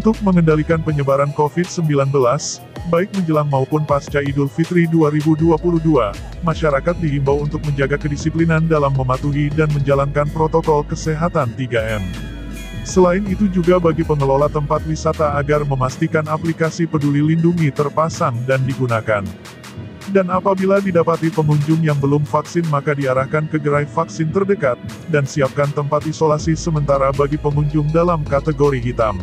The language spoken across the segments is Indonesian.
Untuk mengendalikan penyebaran COVID-19, baik menjelang maupun pasca Idul Fitri 2022, masyarakat diimbau untuk menjaga kedisiplinan dalam mematuhi dan menjalankan protokol kesehatan 3M. Selain itu juga bagi pengelola tempat wisata agar memastikan aplikasi Peduli Lindungi terpasang dan digunakan. Dan apabila didapati pengunjung yang belum vaksin maka diarahkan ke gerai vaksin terdekat, dan siapkan tempat isolasi sementara bagi pengunjung dalam kategori hitam.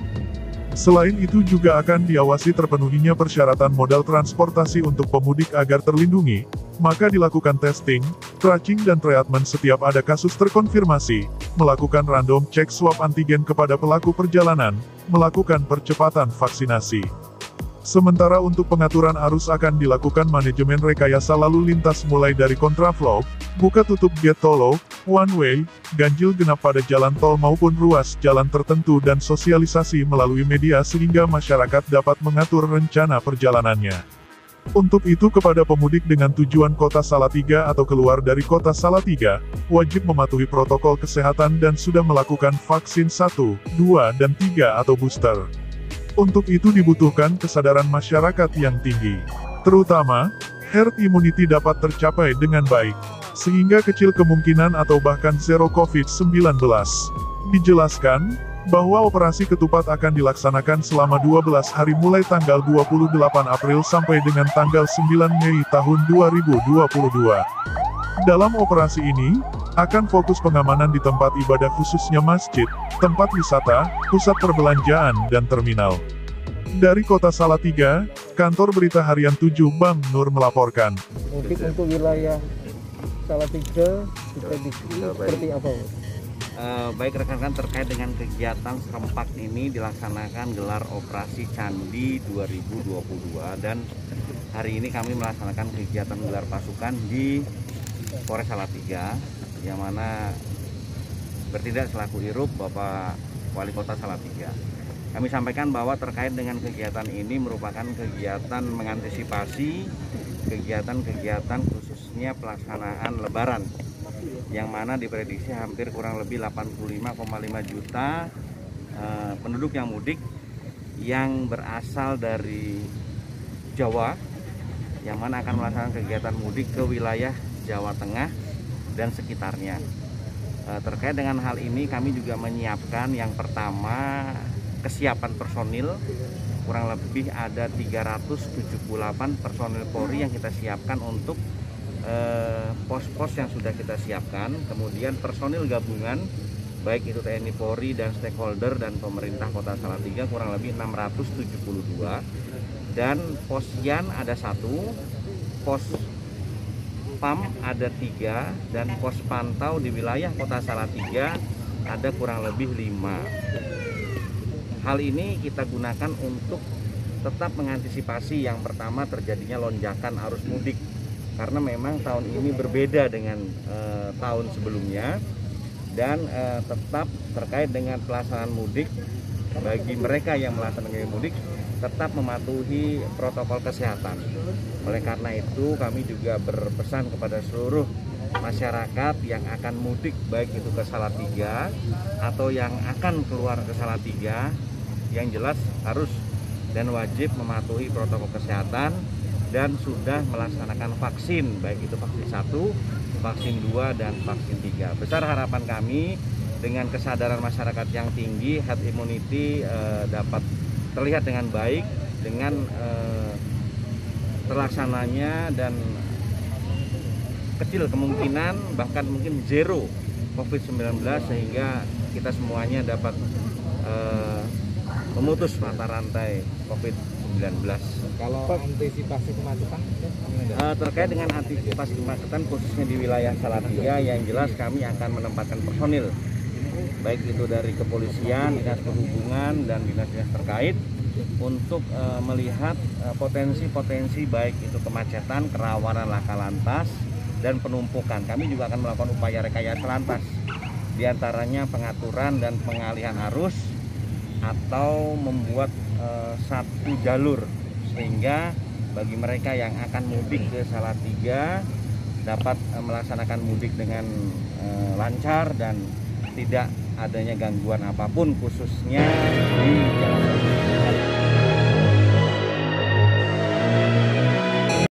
Selain itu juga akan diawasi terpenuhinya persyaratan modal transportasi untuk pemudik agar terlindungi, maka dilakukan testing, tracing dan treatment setiap ada kasus terkonfirmasi, melakukan random check swab antigen kepada pelaku perjalanan, melakukan percepatan vaksinasi. Sementara untuk pengaturan arus akan dilakukan manajemen rekayasa lalu lintas mulai dari kontraflow, buka tutup gate tol, one way, ganjil genap pada jalan tol maupun ruas jalan tertentu dan sosialisasi melalui media sehingga masyarakat dapat mengatur rencana perjalanannya. Untuk itu kepada pemudik dengan tujuan kota Salatiga atau keluar dari kota Salatiga, wajib mematuhi protokol kesehatan dan sudah melakukan vaksin 1, 2 dan 3 atau booster. Untuk itu dibutuhkan kesadaran masyarakat yang tinggi. Terutama, herd immunity dapat tercapai dengan baik, sehingga kecil kemungkinan atau bahkan zero COVID-19. Dijelaskan, bahwa operasi ketupat akan dilaksanakan selama 12 hari mulai tanggal 28 April sampai dengan tanggal 9 Mei tahun 2022. Dalam operasi ini, akan fokus pengamanan di tempat ibadah khususnya masjid, tempat wisata, pusat perbelanjaan dan terminal. Dari Kota Salatiga, Kantor Berita Harian 7 Bang Nur melaporkan. Mudik untuk wilayah Salatiga diprediksi seperti apa? Baik rekan-rekan, terkait dengan kegiatan serempak ini dilaksanakan gelar operasi Candi 2022 dan hari ini kami melaksanakan kegiatan gelar pasukan di Polres Salatiga, yang mana bertindak selaku Irup Bapak Wali Kota Salatiga. Kami sampaikan bahwa terkait dengan kegiatan ini merupakan kegiatan mengantisipasi kegiatan-kegiatan khususnya pelaksanaan Lebaran, yang mana diprediksi hampir kurang lebih 85,5 juta penduduk yang mudik yang berasal dari Jawa, yang mana akan melaksanakan kegiatan mudik ke wilayah Jawa Tengah dan sekitarnya. Terkait dengan hal ini kami juga menyiapkan yang pertama kesiapan personil, kurang lebih ada 378 personil Polri yang kita siapkan untuk pos-pos yang sudah kita siapkan, kemudian personil gabungan baik itu TNI Polri dan stakeholder dan pemerintah Kota Salatiga kurang lebih 672, dan posyan ada 1, pos PAM ada 3, dan pos pantau di wilayah Kota Salatiga ada kurang lebih 5. Hal ini kita gunakan untuk tetap mengantisipasi yang pertama terjadinya lonjakan arus mudik, karena memang tahun ini berbeda dengan tahun sebelumnya, dan tetap terkait dengan pelaksanaan mudik bagi mereka yang melaksanakan mudik tetap mematuhi protokol kesehatan. Oleh karena itu kami juga berpesan kepada seluruh masyarakat yang akan mudik baik itu ke Salatiga atau yang akan keluar ke Salatiga, yang jelas harus dan wajib mematuhi protokol kesehatan dan sudah melaksanakan vaksin, baik itu vaksin 1, vaksin 2 dan vaksin 3. Besar harapan kami dengan kesadaran masyarakat yang tinggi, herd immunity dapat terlihat dengan baik dengan terlaksananya dan kecil kemungkinan bahkan mungkin zero COVID-19, sehingga kita semuanya dapat memutus mata rantai COVID-19. Kalau antisipasi kemacetan, terkait dengan antisipasi kemacetan khususnya di wilayah Salatiga, yang jelas kami akan menempatkan personil baik itu dari kepolisian, dinas perhubungan dan dinas-dinas terkait untuk melihat potensi-potensi baik itu kemacetan, kerawanan laka lantas dan penumpukan. Kami juga akan melakukan upaya rekayasa lantas, diantaranya pengaturan dan pengalihan arus atau membuat satu jalur, sehingga bagi mereka yang akan mudik ke Salatiga dapat melaksanakan mudik dengan lancar dan tidak adanya gangguan apapun khususnya di jalan.